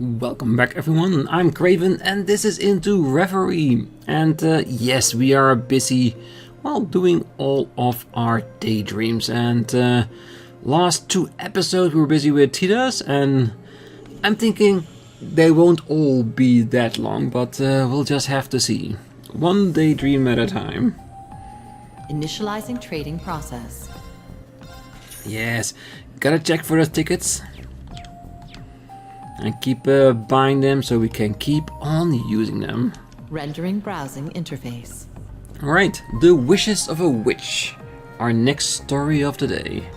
Welcome back everyone, I'm Craven and this is Into Reverie. And yes, we are busy doing all of our daydreams. And last 2 episodes we were busy with Titas, and I'm thinking they won't all be that long, but we'll just have to see. One daydream at a time. Initializing trading process. Yes, gotta check for those tickets. And keep buying them so we can keep on using them. Rendering browsing interface. Alright, The Wishes of a Witch. Our next story of the day.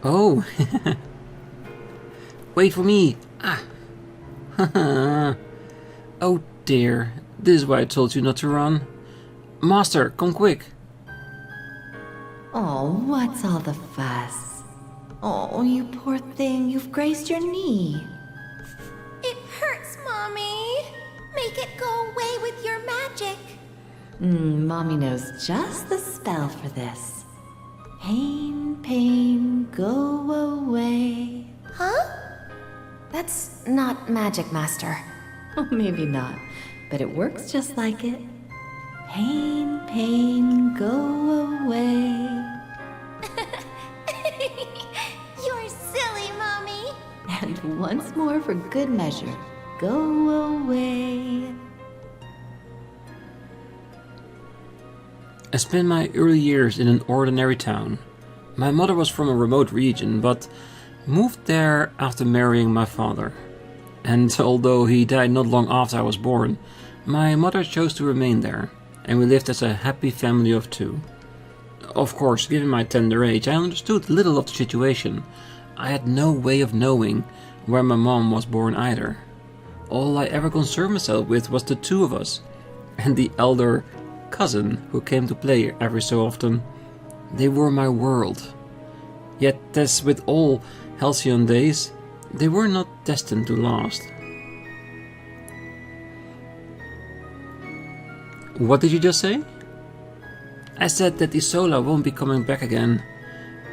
Oh, wait for me. Oh dear, this is why I told you not to run. Master, come quick. Oh, what's all the fuss? Oh, you poor thing, you've grazed your knee. It hurts, Mommy. Make it go away with your magic. Mommy knows just the spell for this. Pain, pain, go away. Huh? That's not magic, Master. Oh, maybe not, but it works just like it. Pain, pain, go away. You're silly, Mommy. And once more for good measure, go away. I spent my early years in an ordinary town. My mother was from a remote region, but moved there after marrying my father. And although he died not long after I was born, my mother chose to remain there, and we lived as a happy family of 2. Of course, given my tender age, I understood little of the situation. I had no way of knowing where my mom was born either. All I ever concerned myself with was the 2 of us, and the elder cousin who came to play every so often. They were my world. Yet, as with all halcyon days, they were not destined to last. What did you just say? I said that Isola won't be coming back again.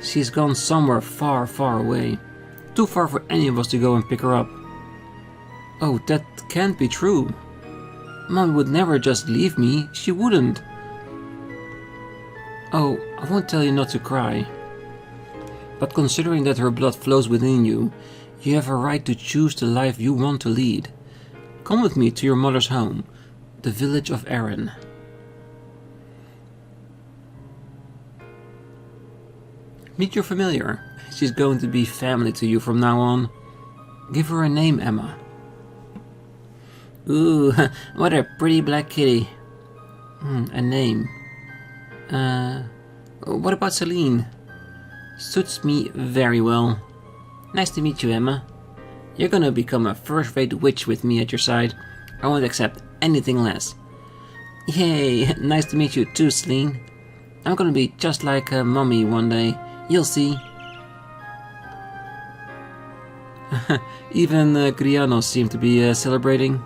She's gone somewhere far, far away. Too far for any of us to go and pick her up. Oh, that can't be true. Mom would never just leave me. She wouldn't. Oh, I won't tell you not to cry. But considering that her blood flows within you, you have a right to choose the life you want to lead. Come with me to your mother's home, the village of Erin. Meet your familiar. She's going to be family to you from now on. Give her a name, Emma. Ooh, what a pretty black kitty. A name. What about Celine? Suits me very well. Nice to meet you, Emma. You're gonna become a first-rate witch with me at your side. I won't accept anything less. Yay, nice to meet you too, Celine. I'm gonna be just like Mommy one day. You'll see. Even Grianos seem to be celebrating.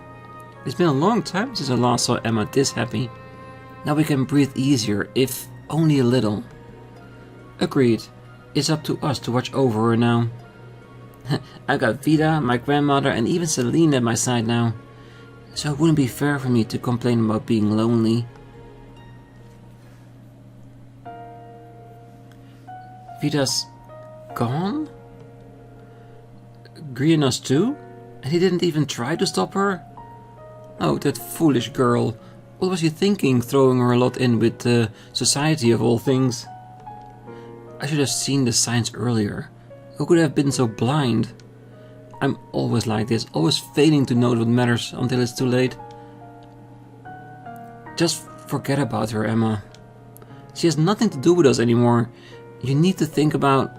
It's been a long time since I last saw Emma this happy. Now we can breathe easier, if only a little. Agreed. It's up to us to watch over her now. I got Vida, my grandmother, and even Celine at my side now. So it wouldn't be fair for me to complain about being lonely. Vida's gone? Grianos too? And he didn't even try to stop her? Oh, that foolish girl. What was he thinking, throwing her a lot in with the society of all things? I should have seen the signs earlier. Who could have been so blind? I'm always like this, always failing to know what matters until it's too late. Just forget about her, Emma. She has nothing to do with us anymore. You need to think about...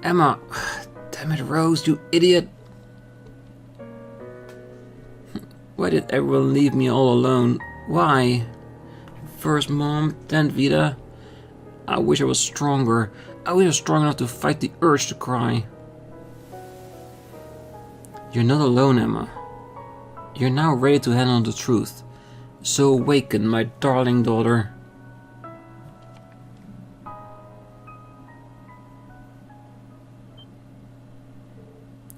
Emma! Damn it, Rose, you idiot! Why did everyone leave me all alone? Why? First Mom, then Vida. I wish I was stronger. I wish I was strong enough to fight the urge to cry. You're not alone, Emma. You're now ready to handle the truth. So awaken, my darling daughter.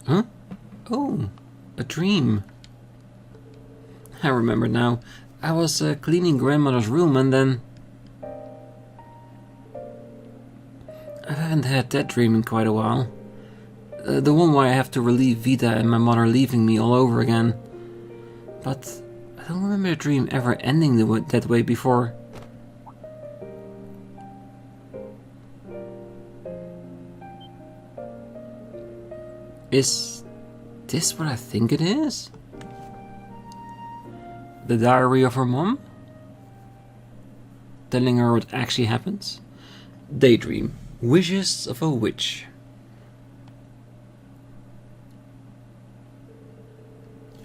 Huh? Oh, a dream. I remember now. I was cleaning grandmother's room and then... I haven't had that dream in quite a while. The one where I have to relieve Vita and my mother leaving me all over again. But I don't remember the dream ever ending that way before. Is this what I think it is? The diary of her mom? Telling her what actually happens? Daydream. Wishes of a witch.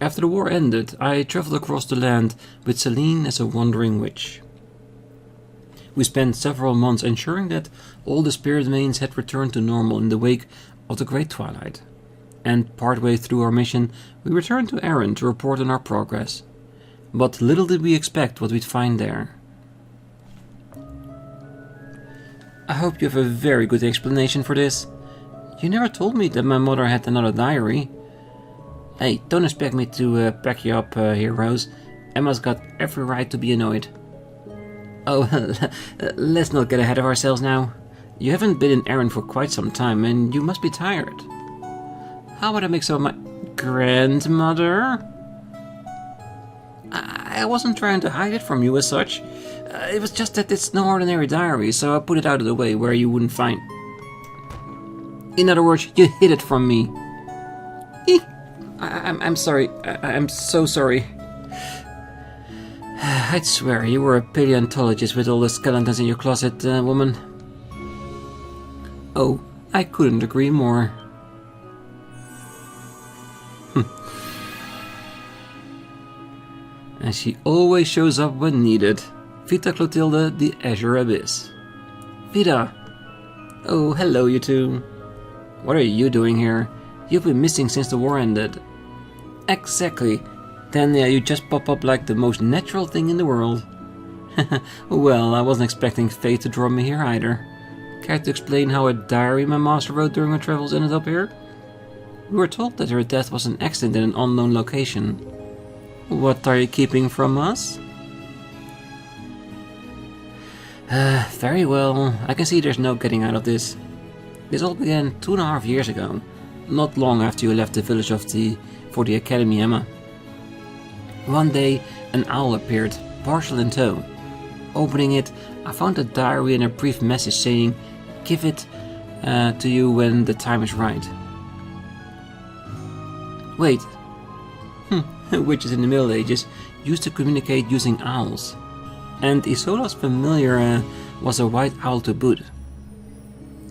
After the war ended, I traveled across the land with Celine as a wandering witch. We spent several months ensuring that all the spirit mains had returned to normal in the wake of the Great Twilight. And partway through our mission, we returned to Erin to report on our progress. But little did we expect what we'd find there. I hope you have a very good explanation for this. You never told me that my mother had another diary. Hey, don't expect me to back you up here, Rose. Emma's got every right to be annoyed. Oh, let's not get ahead of ourselves now. You haven't been in Erin for quite some time, and you must be tired. How about I make some of my... Grandmother? I wasn't trying to hide it from you as such. It was just that it's no ordinary diary, so I put it out of the way where you wouldn't find... In other words, you hid it from me. I'm sorry. I'm so sorry. I'd swear you were a paleontologist with all the skeletons in your closet, woman. Oh, I couldn't agree more. And she always shows up when needed. Vita Clotilde, the Azure Abyss. Vita! Oh, hello you two. What are you doing here? You've been missing since the war ended. Exactly. Then you just pop up like the most natural thing in the world. Well, I wasn't expecting fate to draw me here either. Care to explain how a diary my master wrote during her travels ended up here? We were told that her death was an accident in an unknown location. What are you keeping from us? Very well. I can see there's no getting out of this. This all began 2.5 years ago. Not long after you left the village for the academy, Emma. One day, an owl appeared, partial in tow. Opening it, I found a diary and a brief message saying, "Give it to you when the time is right." Wait. Witches in the Middle Ages used to communicate using owls. And Isola's familiar was a white owl to boot.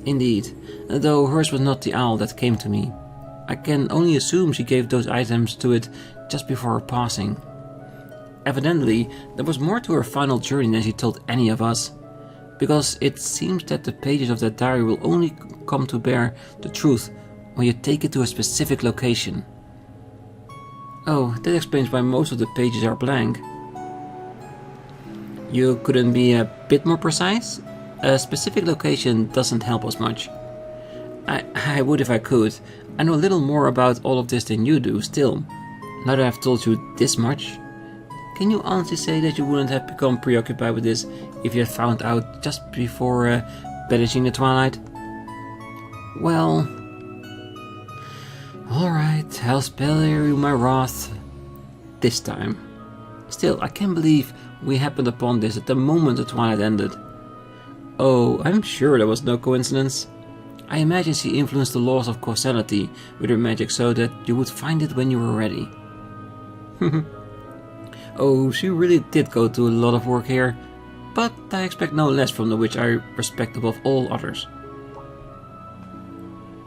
Indeed, though hers was not the owl that came to me. I can only assume she gave those items to it just before her passing. Evidently, there was more to her final journey than she told any of us, because it seems that the pages of that diary will only come to bear the truth when you take it to a specific location. Oh, that explains why most of the pages are blank. You couldn't be a bit more precise? A specific location doesn't help us much. I would if I could. I know a little more about all of this than you do, still. Now that I've told you this much. Can you honestly say that you wouldn't have become preoccupied with this if you had found out just before banishing the Twilight? Well... Alright, I'll spare you my wrath. This time. Still, I can't believe we happened upon this at the moment the Twilight ended. Oh, I'm sure there was no coincidence. I imagine she influenced the laws of causality with her magic so that you would find it when you were ready. Oh, she really did go to a lot of work here, but I expect no less from the witch I respect above all others.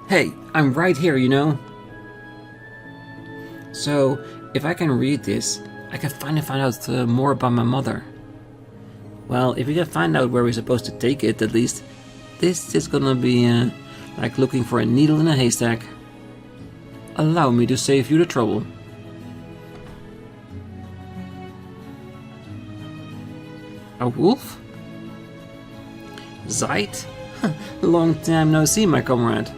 Hey, I'm right here, you know. So, if I can read this, I can finally find out more about my mother. Well, if we can find out where we're supposed to take it, at least, this is gonna be like looking for a needle in a haystack. Allow me to save you the trouble. A wolf? Zeit? Long time no see, my comrade.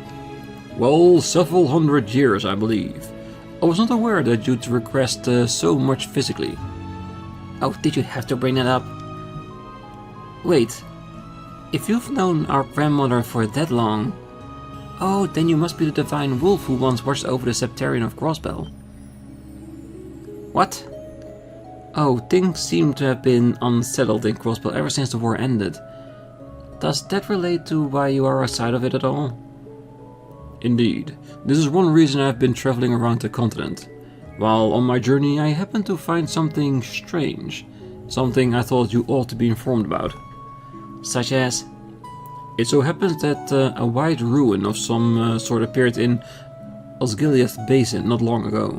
Well, several hundred years, I believe. I was not aware that you'd regressed so much physically. Oh, did you have to bring that up? Wait, if you've known our grandmother for that long... Oh, then you must be the divine wolf who once watched over the Septarian of Crossbell. What? Oh, things seem to have been unsettled in Crossbell ever since the war ended. Does that relate to why you are outside of it at all? Indeed. This is one reason I've been traveling around the continent. While on my journey I happened to find something strange. Something I thought you ought to be informed about. Such as? It so happens that a white ruin of some sort appeared in Osgiliath Basin not long ago.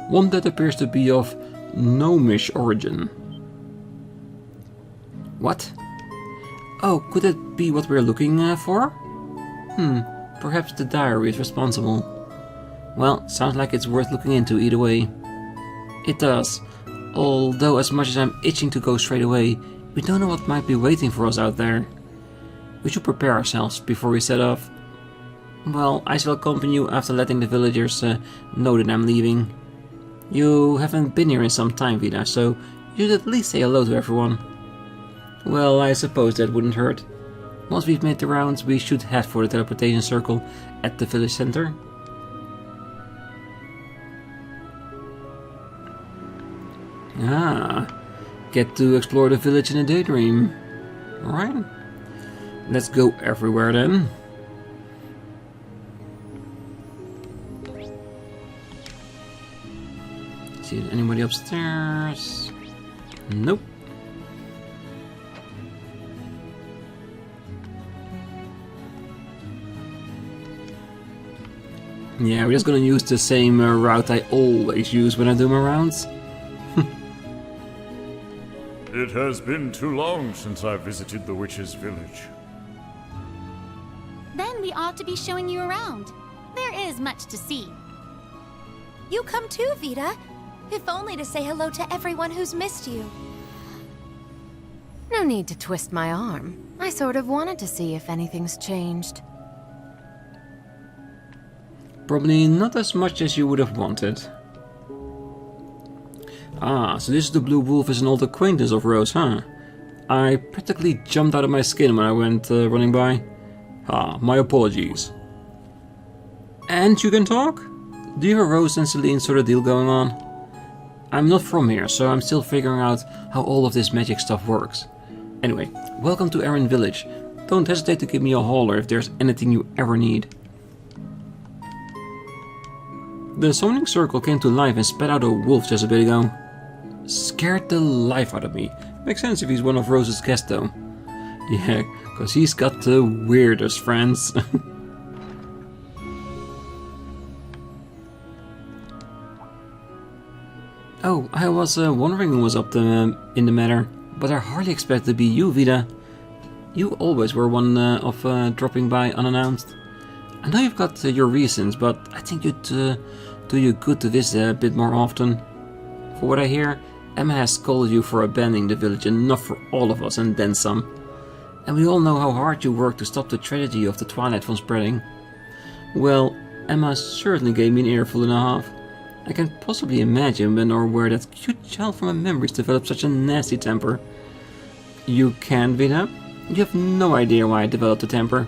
One that appears to be of gnomish origin. What? Oh, could that be what we're looking for? Perhaps the diary is responsible. Well, sounds like it's worth looking into either way. It does. Although as much as I'm itching to go straight away, we don't know what might be waiting for us out there. We should prepare ourselves before we set off. Well, I shall accompany you after letting the villagers know that I'm leaving. You haven't been here in some time, Vida, so you should at least say hello to everyone. Well, I suppose that wouldn't hurt. Once we've made the rounds, we should head for the teleportation circle at the village center. Ah, get to explore the village in a daydream. Alright, let's go everywhere then. See anybody upstairs? Nope. Yeah, we're just gonna use the same route I always use when I do my rounds. It has been too long since I visited the witch's village. Then we ought to be showing you around. There is much to see. You come too, Vida. If only to say hello to everyone who's missed you. No need to twist my arm. I sort of wanted to see if anything's changed. Probably not as much as you would have wanted. Ah, so this is the Blue Wolf is an old acquaintance of Rose, huh? I practically jumped out of my skin when I went running by. Ah, my apologies. And you can talk? Do you have a Rose and Celine sort of deal going on? I'm not from here, so I'm still figuring out how all of this magic stuff works. Anyway, welcome to Erin Village. Don't hesitate to give me a holler if there's anything you ever need. The summoning circle came to life and spat out a wolf just a bit ago. Scared the life out of me. Makes sense if he's one of Rose's guests though. Yeah, cause he's got the weirdest friends. Oh, I was wondering who was up in the matter, but I hardly expected to be you, Vida. You always were one of dropping by unannounced. I know you've got your reasons, but I think you'd do you good to visit a bit more often. For what I hear, Emma has scolded you for abandoning the village enough for all of us and then some. And we all know how hard you worked to stop the tragedy of the Twilight from spreading. Well, Emma certainly gave me an earful and a half. I can't possibly imagine when or where that cute child from my memories developed such a nasty temper. You can't, Vida? You have no idea why I developed a temper.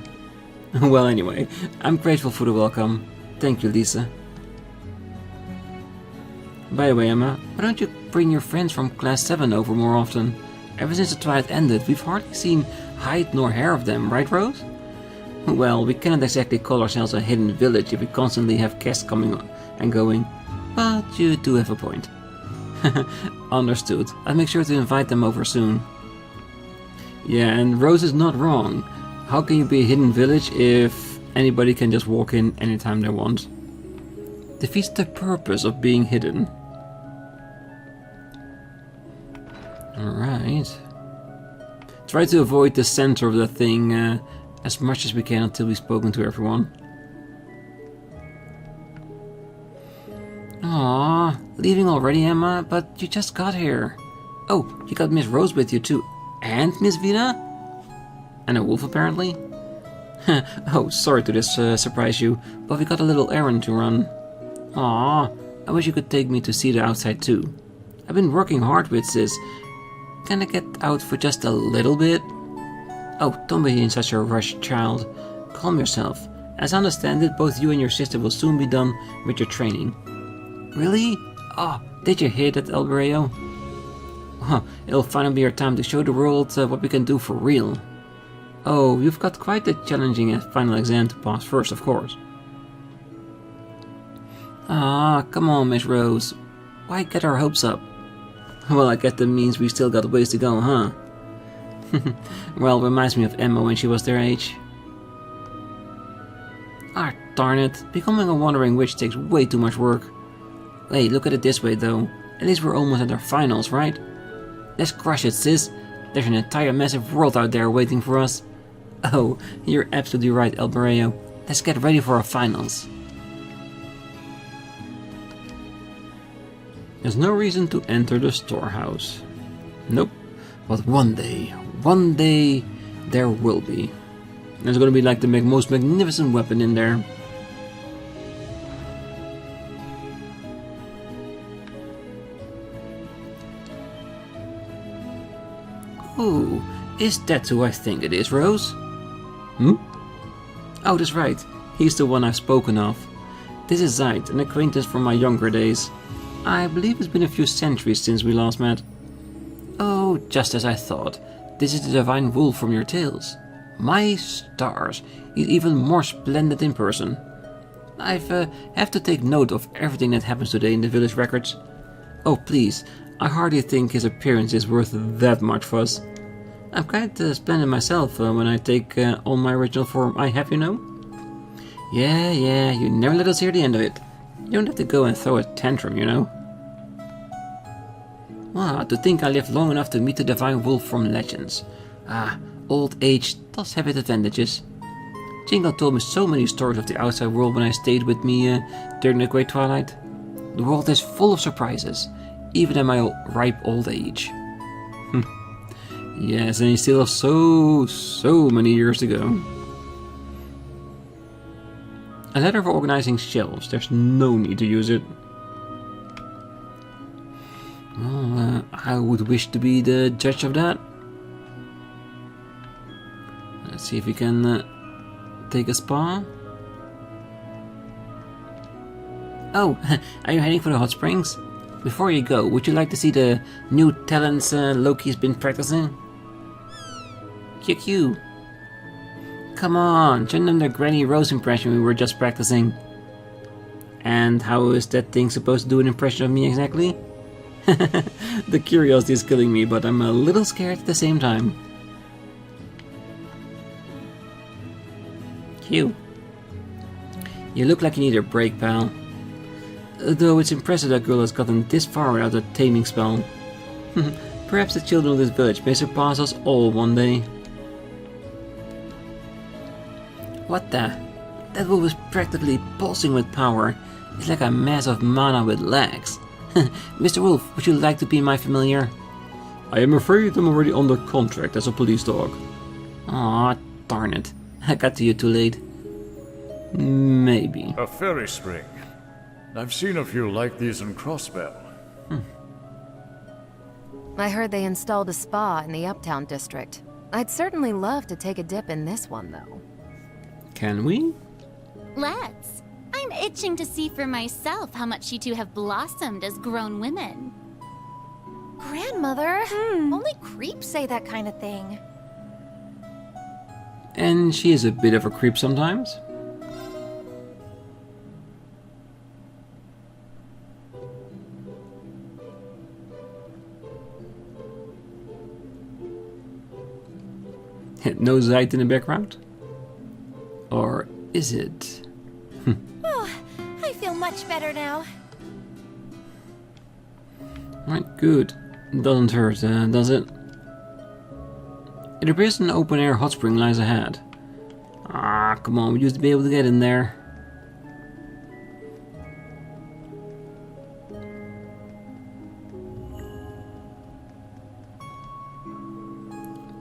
Well, anyway, I'm grateful for the welcome. Thank you, Lisa. By the way, Emma, why don't you bring your friends from Class 7 over more often? Ever since the Twilight ended, we've hardly seen hide nor hair of them, right, Rose? Well, we cannot exactly call ourselves a hidden village if we constantly have guests coming and going, but you do have a point. Understood. I'll make sure to invite them over soon. Yeah, and Rose is not wrong. How can you be a hidden village if anybody can just walk in anytime they want? Defeats the purpose of being hidden. Alright. Try to avoid the center of the thing as much as we can until we've spoken to everyone. Aw, leaving already, Emma? But you just got here. Oh, you got Miss Rose with you too. And Miss Vita? And a wolf, apparently? Oh, sorry to surprise you, but we got a little errand to run. Aw, I wish you could take me to see the outside too. I've been working hard with Sis. Can I get out for just a little bit? Oh, don't be in such a rush, child. Calm yourself. As I understand it, both you and your sister will soon be done with your training. Really? Oh, did you hear that, Albereo? Huh, it'll finally be our time to show the world what we can do for real. Oh, you've got quite a challenging final exam to pass first, of course. Ah, come on, Miss Rose. Why get our hopes up? Well, I guess that means we still got ways to go, huh? Well, reminds me of Emma when she was their age. Ah, darn it. Becoming a wandering witch takes way too much work. Hey, look at it this way, though. At least we're almost at our finals, right? Let's crush it, sis. There's an entire massive world out there waiting for us. Oh, you're absolutely right, Albereo. Let's get ready for our finals. There's no reason to enter the storehouse. Nope. But one day, there will be. There's gonna be like the most magnificent weapon in there. Ooh, is that who I think it is, Rose? Hmm? Oh, that's right. He's the one I've spoken of. This is Zaid, an acquaintance from my younger days. I believe it's been a few centuries since we last met. Oh, just as I thought. This is the divine wolf from your tales. My stars, he's even more splendid in person. I have to take note of everything that happens today in the village records. Oh, please, I hardly think his appearance is worth that much fuss. I'm quite splendid myself when I take on my original form, I have, you know. Yeah, you never let us hear the end of it. You don't have to go and throw a tantrum, you know. Wow, to think I lived long enough to meet the divine wolf from legends. Ah, old age does have its advantages. Jingle told me so many stories of the outside world when I stayed with me during the Great Twilight. The world is full of surprises, even in my ripe old age. Yes, and you still have so many years to go. A letter for organizing shelves. There's no need to use it. Well, I would wish to be the judge of that. Let's see if we can take a spa. Oh, are you heading for the hot springs? Before you go, would you like to see the new talents Loki's been practicing? QQ. Come on, show them the Granny Rose impression we were just practicing. And how is that thing supposed to do an impression of me exactly? The curiosity is killing me, but I'm a little scared at the same time. Q. You look like you need a break, pal. Though it's impressive that girl has gotten this far without a taming spell. Perhaps the children of this village may surpass us all one day. What the? That wolf is practically pulsing with power. It's like a mass of mana with legs. Mr. Wolf, would you like to be my familiar? I am afraid I'm already under contract as a police dog. Aw, darn it. I got to you too late. Maybe. A fairy spring. I've seen a few like these in Crossbell. I heard they installed a spa in the Uptown district. I'd certainly love to take a dip in this one, though. Can we? Let's. I'm itching to see for myself how much you two have blossomed as grown women. Grandmother, only creeps say that kind of thing. And she is a bit of a creep sometimes. No Zeit in the background? Or is it? Oh, I feel much better now. Right, good. Doesn't hurt, does it? It appears an open-air hot spring lies ahead. Ah, come on, we used to be able to get in there.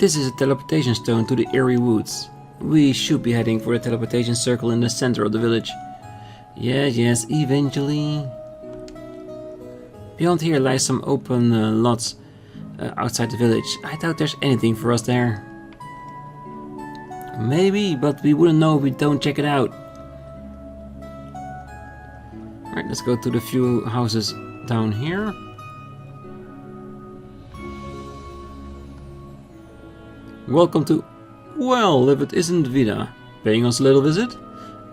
This is a teleportation stone to the eerie woods. We should be heading for the teleportation circle in the center of the village. Yes, eventually. Beyond here lies some open lots outside the village. I doubt there's anything for us there. Maybe, but we wouldn't know if we don't check it out. Alright, let's go to the few houses down here. Welcome to... Well, if it isn't Vida, paying us a little visit?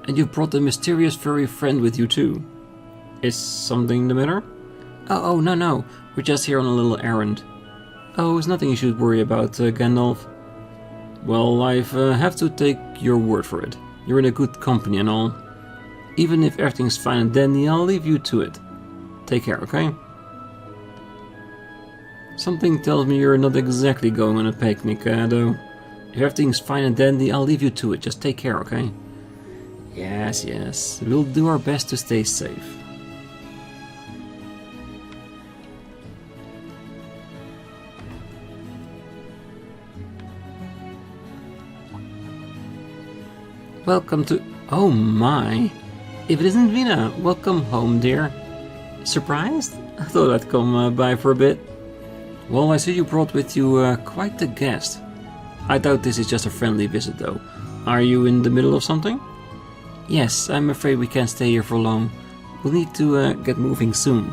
And you brought a mysterious furry friend with you too. Is something the matter? Oh, no. We're just here on a little errand. Oh, it's nothing you should worry about, Gandalf. Well, I have to take your word for it. You're in a good company and all. Even if everything's fine and dandy, I'll leave you to it. Take care, okay? Something tells me you're not exactly going on a picnic, though. If everything's fine and dandy, I'll leave you to it. Just take care, okay? Yes. We'll do our best to stay safe. Welcome to... Oh my! If it isn't Vina, welcome home, dear. Surprised? I thought I'd come by for a bit. Well, I see you brought with you quite the guest. I doubt this is just a friendly visit, though. Are you in the middle of something? Yes, I'm afraid we can't stay here for long. We'll need to get moving soon.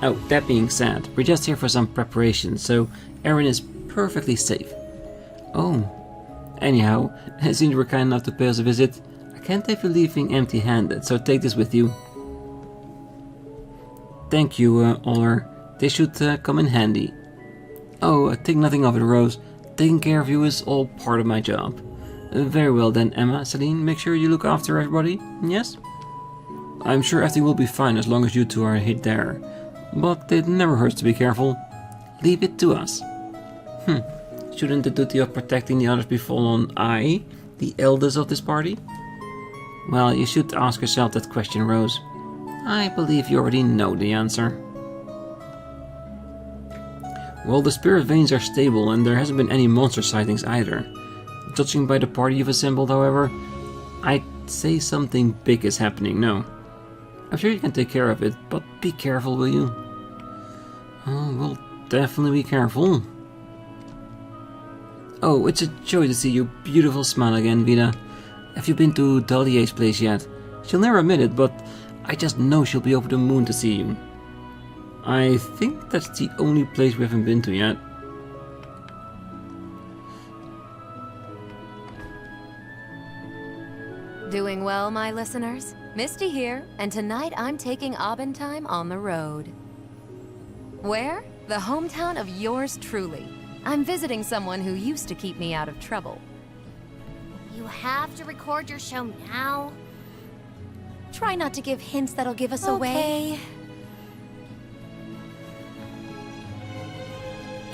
Oh, that being said, we're just here for some preparation, so Erin is perfectly safe. Oh. Anyhow, since you were kind enough to pay us a visit, I can't have you leaving empty-handed, so take this with you. Thank you, Oller. This should come in handy. Oh, think nothing of it, Rose. Taking care of you is all part of my job. Very well then, Emma, Celine, make sure you look after everybody, yes? I'm sure everything will be fine as long as you two are hid there. But it never hurts to be careful. Leave it to us. Shouldn't the duty of protecting the others befall on I, the eldest of this party? Well, you should ask yourself that question, Rose. I believe you already know the answer. Well, the spirit veins are stable and there hasn't been any monster sightings either. Judging by the party you've assembled, however, I'd say something big is happening now. I'm sure you can take care of it, but be careful, will you? Oh, we'll definitely be careful. Oh, it's a joy to see your beautiful smile again, Vida. Have you been to Dalier's place yet? She'll never admit it, but I just know she'll be over the moon to see you. I think that's the only place we haven't been to yet. Doing well, my listeners? Misty here, and tonight I'm taking Abendheim on the road. Where? The hometown of yours truly. I'm visiting someone who used to keep me out of trouble. You have to record your show now? Try not to give hints that'll give us away.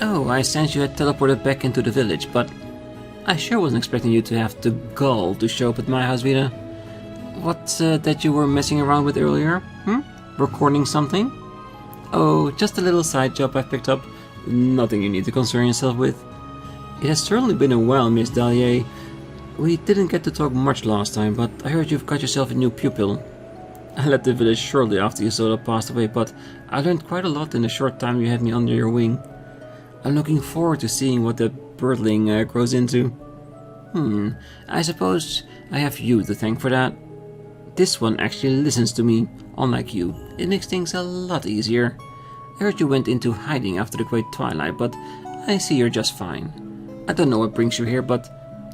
Oh, I sensed you had teleported back into the village, but I sure wasn't expecting you to have the gall to show up at my house, Vida. What's that you were messing around with earlier? Recording something? Oh, just a little side job I picked up. Nothing you need to concern yourself with. It has certainly been a while, Miss Dalier. We didn't get to talk much last time, but I heard you've got yourself a new pupil. I left the village shortly after Isolde passed away, but I learned quite a lot in the short time you had me under your wing. I'm looking forward to seeing what that birdling grows into. I suppose I have you to thank for that. This one actually listens to me, unlike you. It makes things a lot easier. I heard you went into hiding after the Great Twilight, but I see you're just fine. I don't know what brings you here, but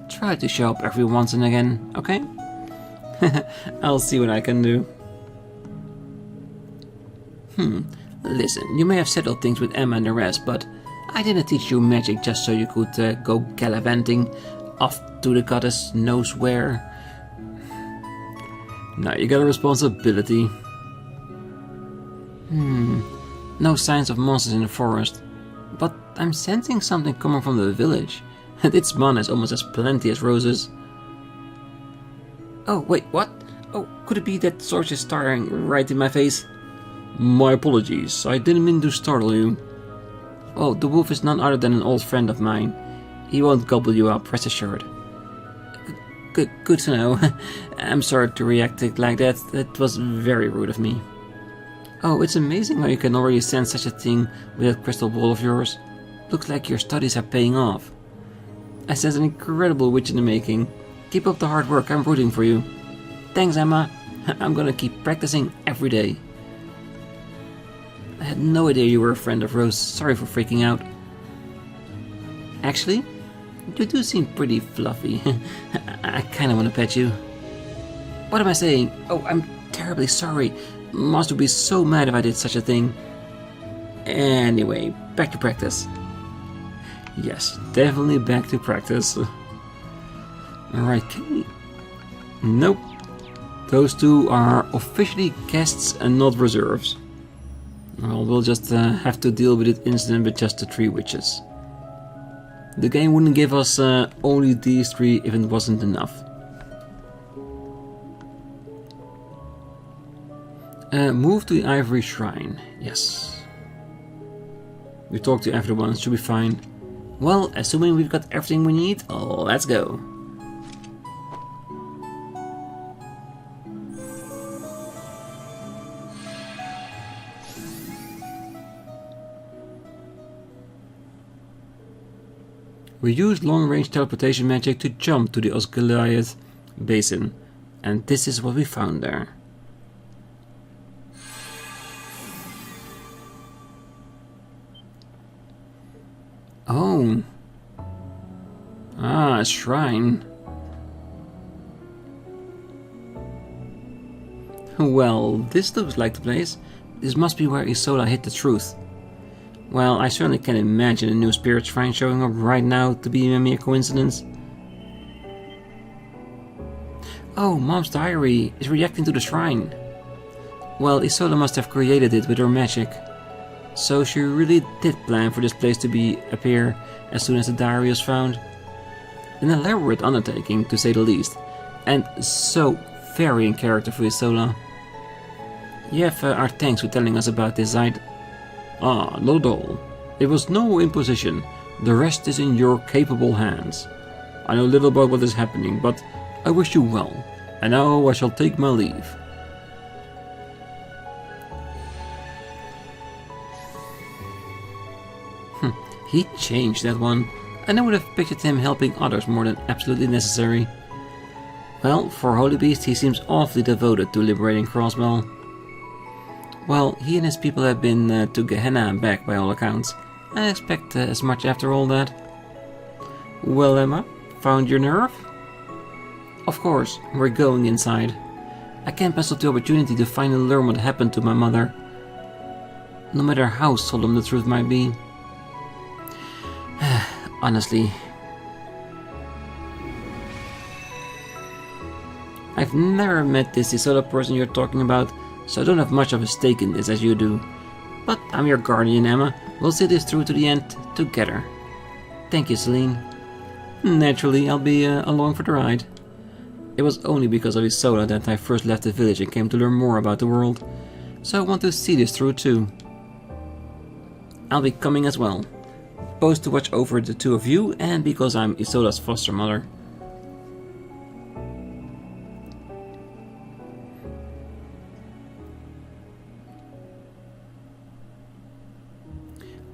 try to show up every once and again, okay? I'll see what I can do. Listen, you may have settled things with Emma and the rest, but I didn't teach you magic just so you could go gallivanting off to the goddess knows where. Now you got a responsibility. No signs of monsters in the forest, but I'm sensing something coming from the village, and its mana is almost as plenty as roses. Oh, wait, what? Oh, could it be that Sorge is staring right in my face? My apologies, I didn't mean to startle you. Oh, the wolf is none other than an old friend of mine. He won't gobble you up, rest assured. Good to know. I'm sorry to react like that. That was very rude of me. Oh, it's amazing how you can already sense such a thing with that crystal ball of yours. Looks like your studies are paying off. I sense an incredible witch in the making. Keep up the hard work, I'm rooting for you. Thanks, Emma. I'm gonna keep practicing every day. I had no idea you were a friend of Rose. Sorry for freaking out. Actually, you do seem pretty fluffy. I kinda wanna pet you. What am I saying? Oh, I'm terribly sorry. Master would be so mad if I did such a thing. Anyway, back to practice. Yes, definitely back to practice. Alright, can we... Nope. Those two are officially guests and not reserves. Well, we'll just have to deal with this incident with just the 3 witches. The game wouldn't give us only these 3 if it wasn't enough. Move to the Ivory Shrine. Yes. We talked to everyone, should be fine. Well, assuming we've got everything we need, let's go. We used long-range teleportation magic to jump to the Osgiliath Basin, and this is what we found there. Oh. Ah, a shrine. Well, this looks like the place. This must be where Isola hid the truth. Well, I certainly can't imagine a new spirit shrine showing up right now to be a mere coincidence. Oh, Mom's diary is reacting to the shrine. Well, Isola must have created it with her magic. So she really did plan for this place to appear as soon as the diary was found. An elaborate undertaking, to say the least, and so very in character for Isola. You have our thanks for telling us about this site. Ah, not at all. It was no imposition. The rest is in your capable hands. I know little about what is happening, but I wish you well. And now I shall take my leave. He changed that one, and I would have pictured him helping others more than absolutely necessary. Well, for Holy Beast he seems awfully devoted to liberating Crossbell. Well, he and his people have been to Gehenna and back by all accounts. I expect as much after all that. Well, Emma, found your nerve? Of course, we're going inside. I can't pass up the opportunity to finally learn what happened to my mother. No matter how solemn the truth might be. Honestly, I've never met this Isola person you're talking about, so I don't have much of a stake in this as you do. But I'm your guardian, Emma. We'll see this through to the end together. Thank you, Celine. Naturally, I'll be along for the ride. It was only because of Isola that I first left the village and came to learn more about the world, so I want to see this through too. I'll be coming as well. Both to watch over the two of you and because I'm Isola's foster mother.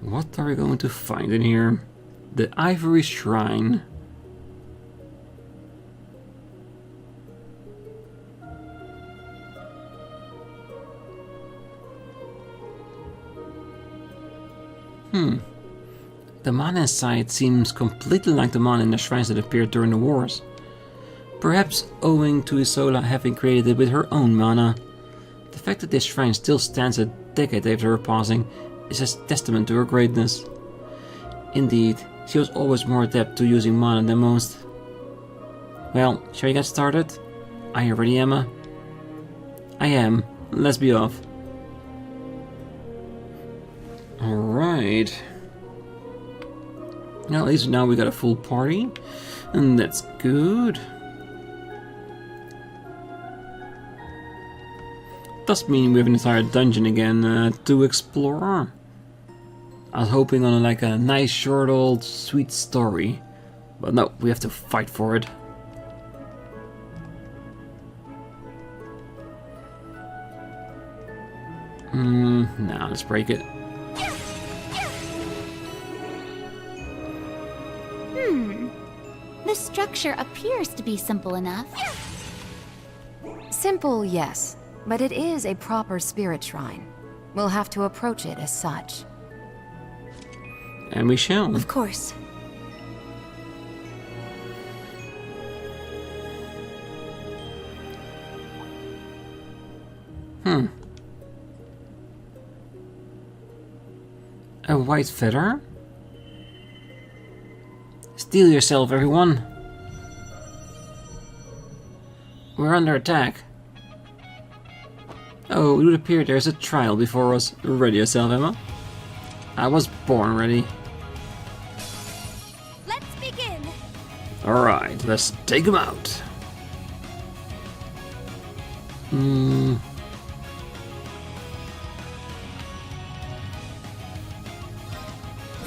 What are we going to find in here? The Ivory Shrine. The mana inside seems completely like the mana in the shrines that appeared during the wars. Perhaps owing to Isola having created it with her own mana. The fact that this shrine still stands a decade after her passing is a testament to her greatness. Indeed, she was always more adept to using mana than most. Well, shall we get started? Are you ready, Emma? I am. Let's be off. Alright. Now, at least now we got a full party, and that's good. Does mean we have an entire dungeon again to explore. I was hoping on like a nice short old sweet story, But no, we have to fight for it. Nah, let's break it. The structure appears to be simple enough. Simple, yes, but it is a proper spirit shrine. We'll have to approach it as such. And we shall. Of course. A white feather? Steel yourself, everyone. We're under attack. Oh, it would appear there's a trial before us. Ready yourself, Emma. I was born ready. Let's begin. Alright, let's take him out.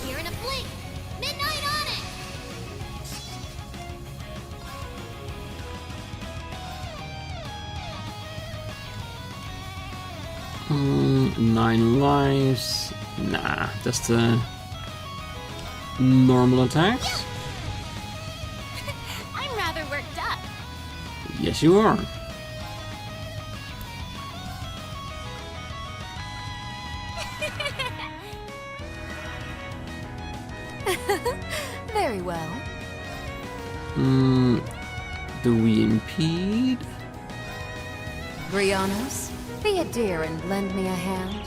Here in a blink. Midnight on it. 9 lives. Nah, just normal attacks. I'm rather worked up. Yes, you are. Very well. Do we impede? Brianos, be a dear and lend me a hand.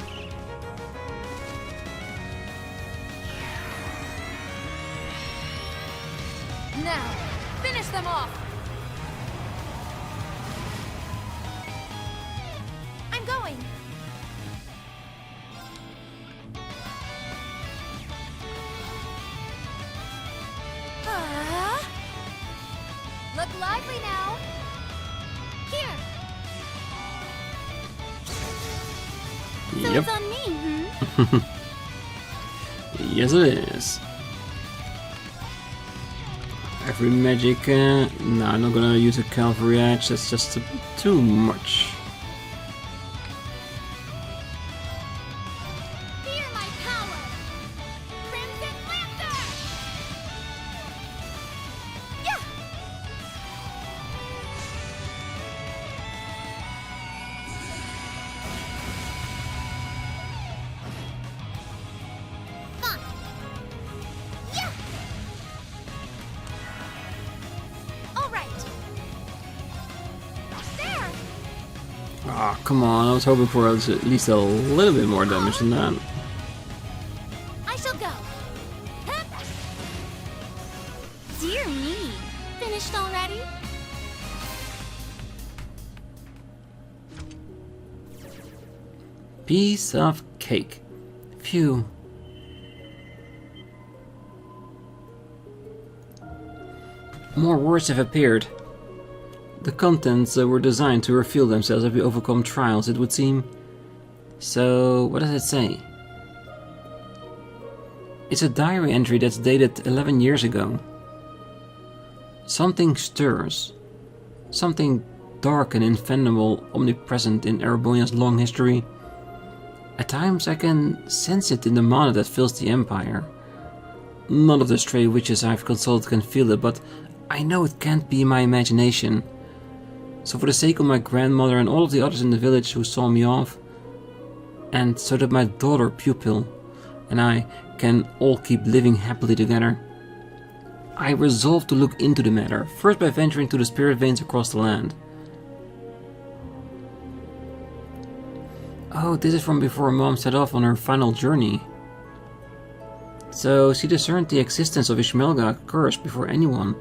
Now, finish them off! I'm going. Look lively now! Here. So Yep. it's on me, Yes, it is. Every magic. No, I'm not gonna use a cavalry edge. That's just too much. Fear my power. Crimson Lancer. Yeah. Fun. Yeah. All right. There. Ah, come on. I was hoping for at least a little bit more damage than that. I shall go. Hup. Dear me. Finished already? Piece of cake. Phew. More words have appeared. The contents were designed to reveal themselves as we overcome trials, it would seem. So, what does it say? It's a diary entry that's dated 11 years ago. Something stirs. Something dark and infathomable omnipresent in Erebonia's long history. At times I can sense it in the mana that fills the Empire. None of the stray witches I've consulted can feel it, but I know it can't be my imagination. So for the sake of my grandmother and all of the others in the village who saw me off, and so that my daughter Pupil and I can all keep living happily together, I resolved to look into the matter, first by venturing to the spirit veins across the land. Oh, this is from before Mom set off on her final journey. So she discerned the existence of Ishmelga curse before anyone.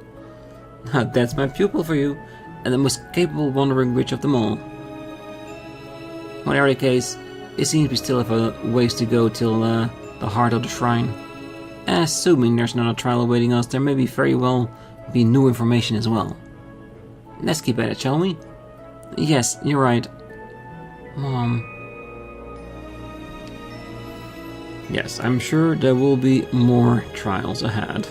That's my pupil for you, and the most capable wandering witch of them all. Whatever the case, it seems we still have a ways to go till the heart of the shrine. Assuming there's not a trial awaiting us, there may be very well be new information as well. Let's keep at it, shall we? Yes, you're right. Mom. Yes, I'm sure there will be more trials ahead.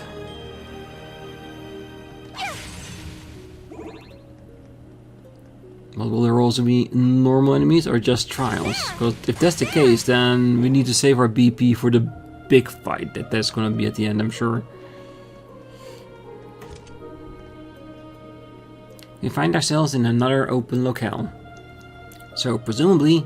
But will there also be normal enemies or just trials? Because if that's the case, then we need to save our BP for the big fight that's gonna be at the end, I'm sure. We find ourselves in another open locale. So presumably...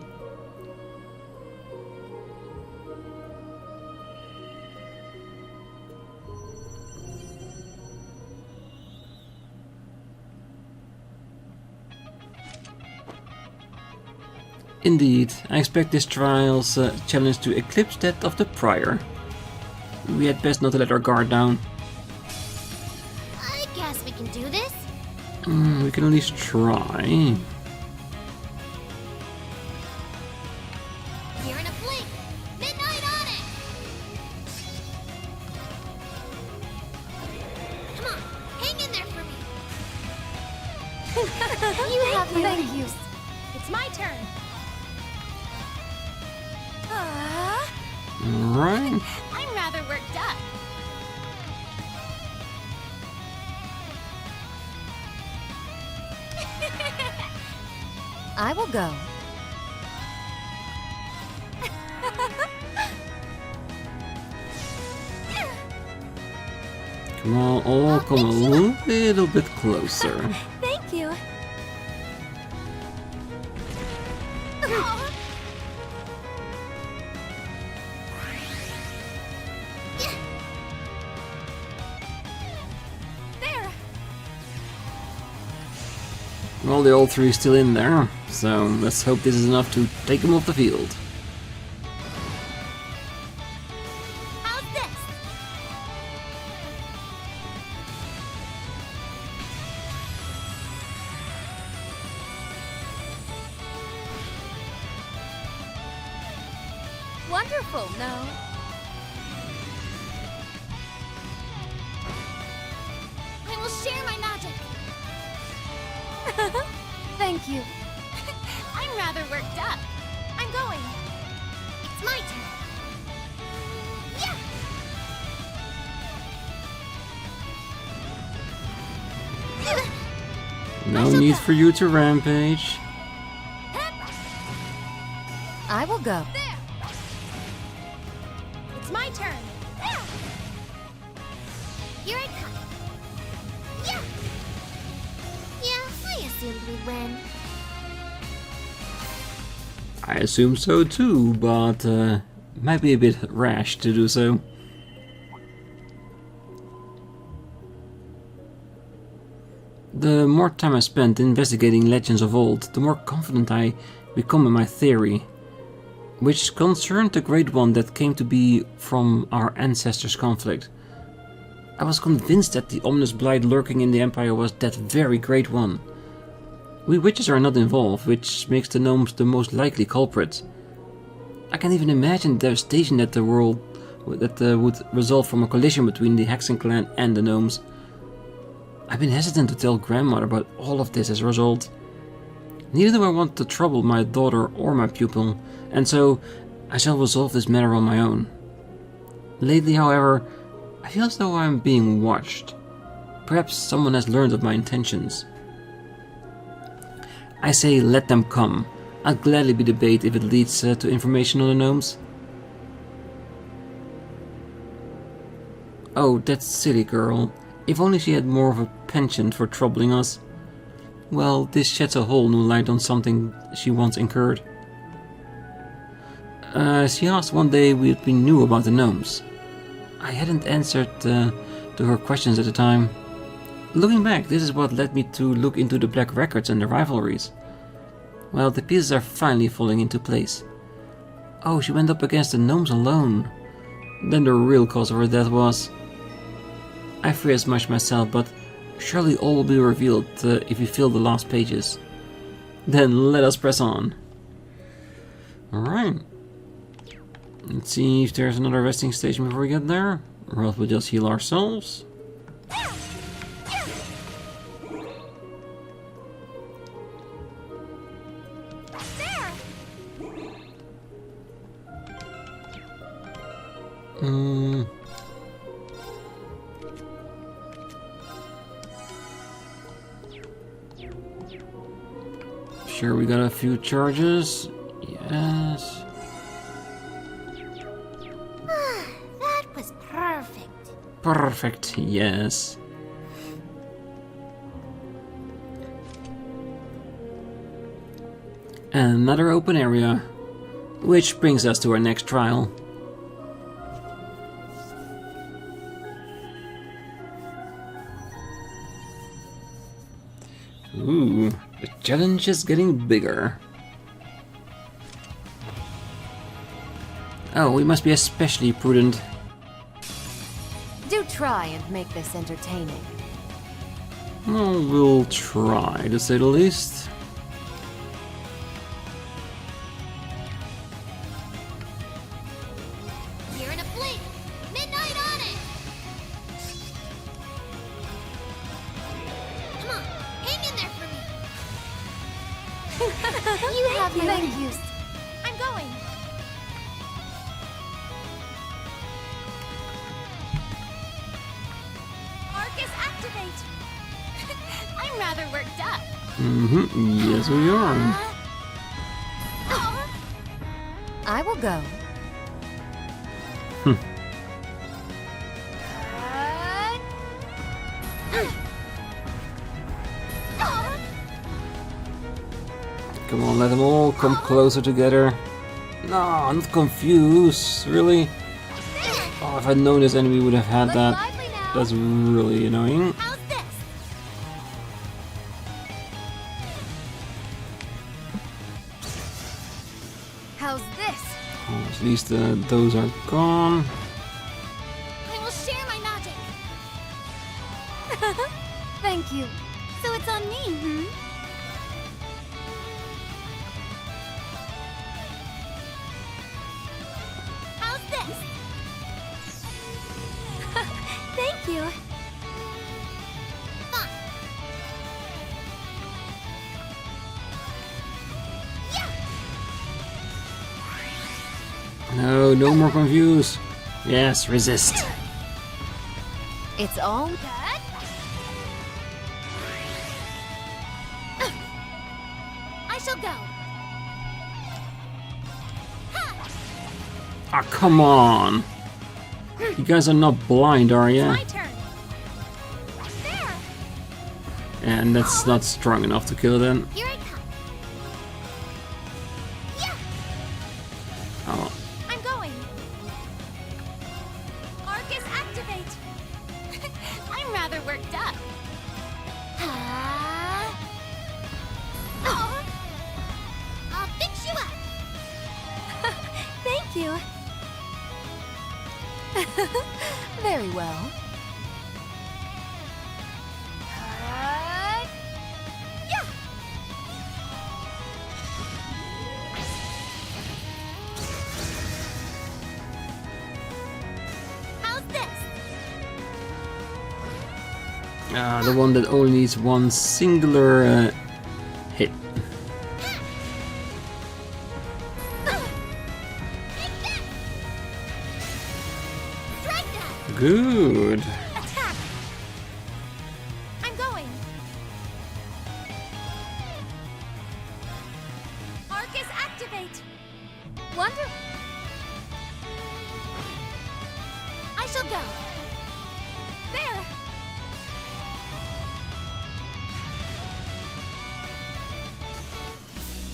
Indeed, I expect this trial's challenge to eclipse that of the prior. We had best not let our guard down. I guess we can do this. We can at least try. Here in a blink. Midnight on it. Come on, hang in there for me. You have Thank you. It's my turn. Right. I'm rather worked up. I will go. Come on, come a little bit closer. Thank you. There. Well, the old three is still in there, so let's hope this is enough to take them off the field. How's this? Wonderful, no? I will share my magic. Thank you. I'm rather worked up. I'm going. It's my turn. Yeah. No need for you to rampage. I will go. There. It's my turn. There. Here I come. Yeah. Yeah, I assumed we'd win. I assume so too, but might be a bit rash to do so. The more time I spent investigating legends of old, the more confident I become in my theory, which concerned the great one that came to be from our ancestors' conflict. I was convinced that the ominous blight lurking in the Empire was that very great one. We witches are not involved, which makes the gnomes the most likely culprit. I can even imagine the devastation that the world would result from a collision between the Hexen clan and the gnomes. I've been hesitant to tell grandmother about all of this as a result. Neither do I want to trouble my daughter or my pupil, and so I shall resolve this matter on my own. Lately, however, I feel as though I am being watched. Perhaps someone has learned of my intentions. I say let them come. I'll gladly be the bait if it leads to information on the gnomes. Oh, that silly girl. If only she had more of a penchant for troubling us. Well, this sheds a whole new light on something she once incurred. She asked one day what we knew about the gnomes. I hadn't answered to her questions at the time. Looking back, this is what led me to look into the black records and the rivalries. Well, the pieces are finally falling into place. Oh, she went up against the gnomes alone. Then the real cause of her death was... I fear as much myself, but surely all will be revealed if we fill the last pages. Then let us press on. Alright. Let's see if there's another resting station before we get there. Or else we'll just heal ourselves. Sure, we got a few charges. Yes. That was perfect. Perfect, yes. Another open area. Which brings us to our next trial. Ooh, the challenge is getting bigger. Oh, we must be especially prudent. Do try and make this entertaining. Oh, we'll try, to say the least. You're in a blink. Midnight on it. Come on, hang in there for me. You have my Thank you. I'm going. Arcus, activate. I'm rather worked up. Yes we are. Oh, I will go. Come on, let them all come closer together. No, not confused, really? Oh, if I'd known this enemy would have had that. lively now. That's really annoying. How's this? How's this? Oh, at least those are gone. I will share my magic. Thank you. So it's on me, hmm? How's this? Thank you. Fine. Yeah. No, no more confused. Yes, resist. It's all Good. I shall go. Ah, come on. You guys are not blind, are you? My turn. There. And that's not strong enough to kill them. Here I come. Yeah. Oh, I'm going. Arcus, activate. I'm rather worked up. Oh. I'll fix you up. Thank you. Very well. Yeah. How's this? the one that only needs one singular hit. Good. Attack! I'm going. Arcus, activate. Wonder. I shall go. There.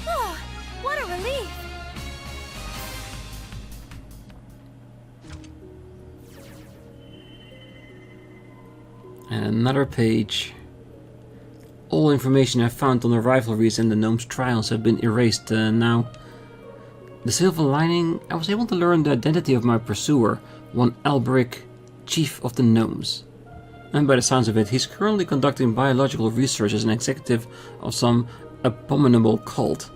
Oh, what a relief. And another page. All information I found on the rivalries and the gnomes' trials have been erased now. The silver lining, I was able to learn the identity of my pursuer, one Alberic, chief of the gnomes. And by the sounds of it, he's currently conducting biological research as an executive of some abominable cult.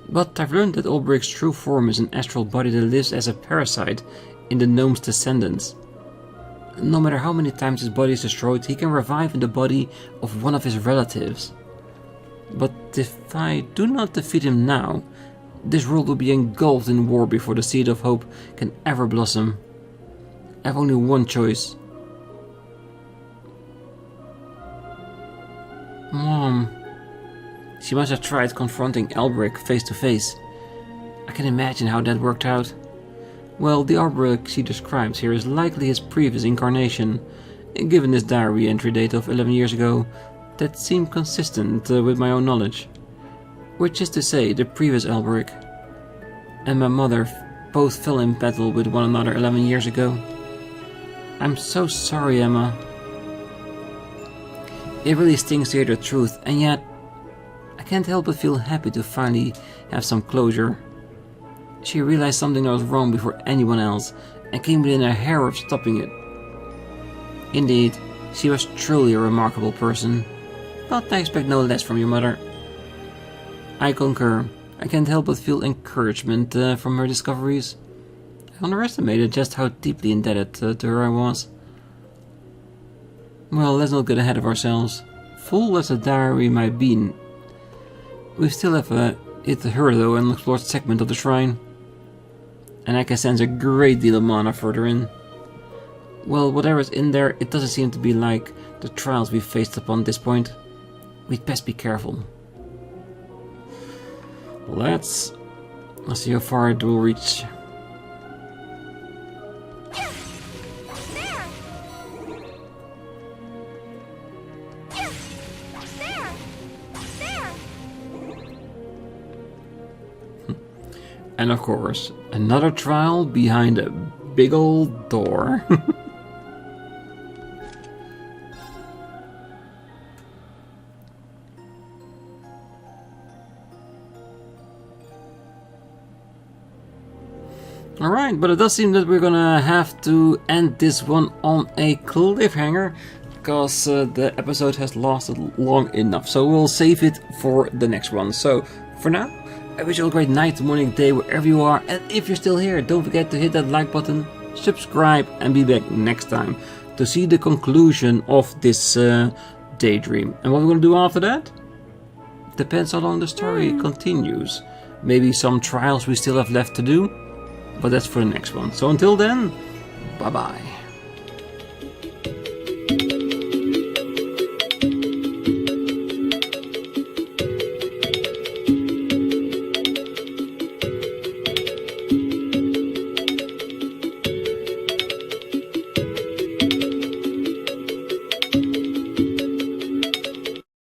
But I've learned that Alberic's true form is an astral body that lives as a parasite in the gnomes' descendants. No matter how many times his body is destroyed, he can revive in the body of one of his relatives. But if I do not defeat him now, this world will be engulfed in war before the seed of hope can ever blossom. I have only one choice. Mom, She must have tried confronting Elbrick face to face. I can imagine how that worked out. Well, the Elbrick she describes here is likely his previous incarnation. Given this diary entry date of 11 years ago, that seemed consistent with my own knowledge. Which is to say, the previous Elbrick and my mother both fell in battle with one another 11 years ago. I'm so sorry, Emma. It really stings to hear the truth, and yet I can't help but feel happy to finally have some closure. She realized something was wrong before anyone else, and came within a hair of stopping it. Indeed, she was truly a remarkable person, but I expect no less from your mother. I concur. I can't help but feel encouragement from her discoveries. I underestimated just how deeply indebted to her I was. Well, let's not get ahead of ourselves. Full as the diary might be, we still have hit her though and explored segment of the shrine. And I can sense a great deal of mana further in. Well, whatever is in there, it doesn't seem to be like the trials we've faced upon this point. We'd best be careful. Let's see how far it will reach. And of course, another trial behind a big old door. Alright, but it does seem that we're gonna have to end this one on a cliffhanger, because the episode has lasted long enough. So we'll save it for the next one. So for now, I wish you a great night, morning, day, wherever you are. And if you're still here, don't forget to hit that like button, subscribe, and be back next time to see the conclusion of this daydream. And what we're going to do after that? Depends how long the story continues. Maybe some trials we still have left to do, but that's for the next one. So until then, bye-bye.